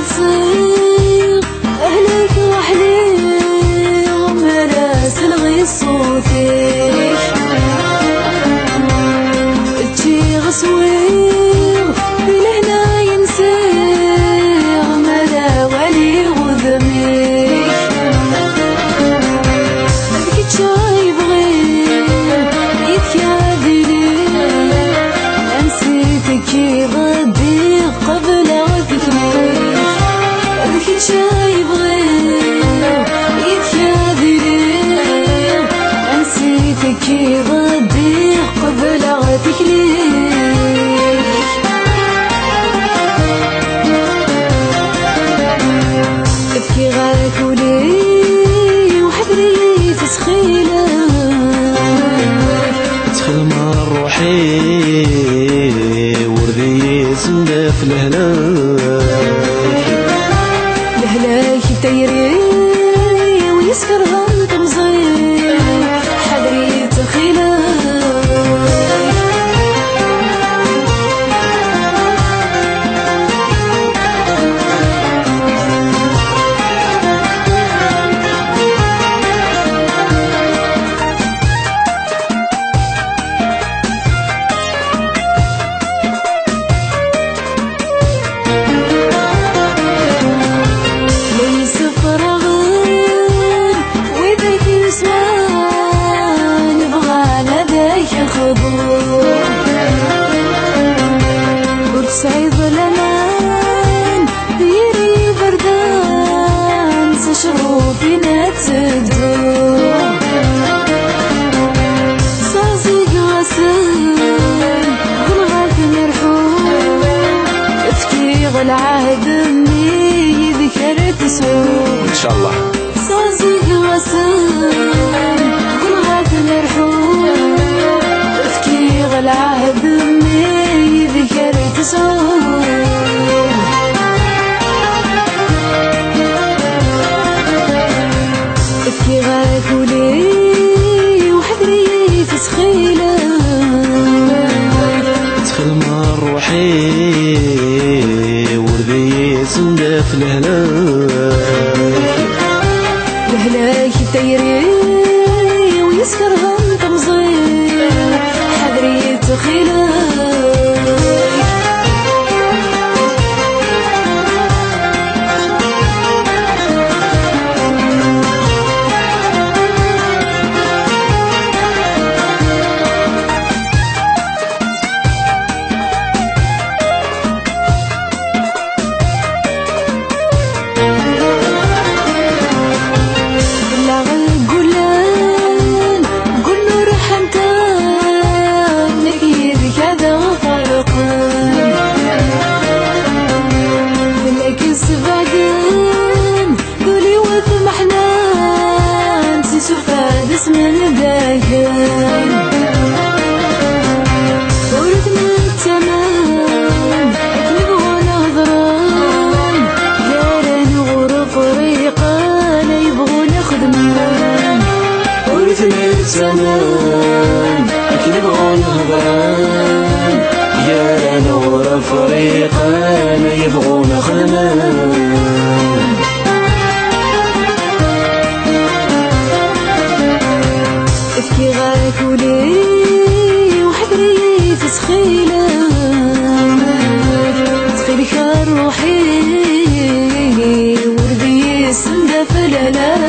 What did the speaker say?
تصيغ أهلك وأحلي ومراس الغي صوتك تجي غصويغ بالهنا ينسيغ ملا ولي غذمك أذكي تشايب غير يتكاذلي أنسيتك يغدي قبل وذكرك أذكي تشايب غير يتكاذلي أنسيتك يغدي قبل وذكرك ابكي غاك ولي وحبري تسخيلك تدخل مع روحي وردي سندف لهلاك تيري ويسكر هم تمزي حبري تخيلك سعيد ظلمان ديري بردان سشروفي نتدور صازق غسل غلغاك مرحوم افكي غالعهد مني ذكرت سعود إن شاء الله صازق غسل غلغاك مرحوم افكي غالعهد مني ذكرت سعود ابكي غاك ولي وحذري تسخيلك تدخل مع روحي وردي سندف لهلاك تيري ويسكر هم تمزي حذري تخيلك من دايم ورد من التمام أكلب ونظران يارن غرف ريقان يبغون خدمان ورد من التمام أكلب ونظران يارن غرف ريقان يبغون خدمان ابكي غاك ولي وحبري تسخيلك تخيلك روحي وردي سندف لنا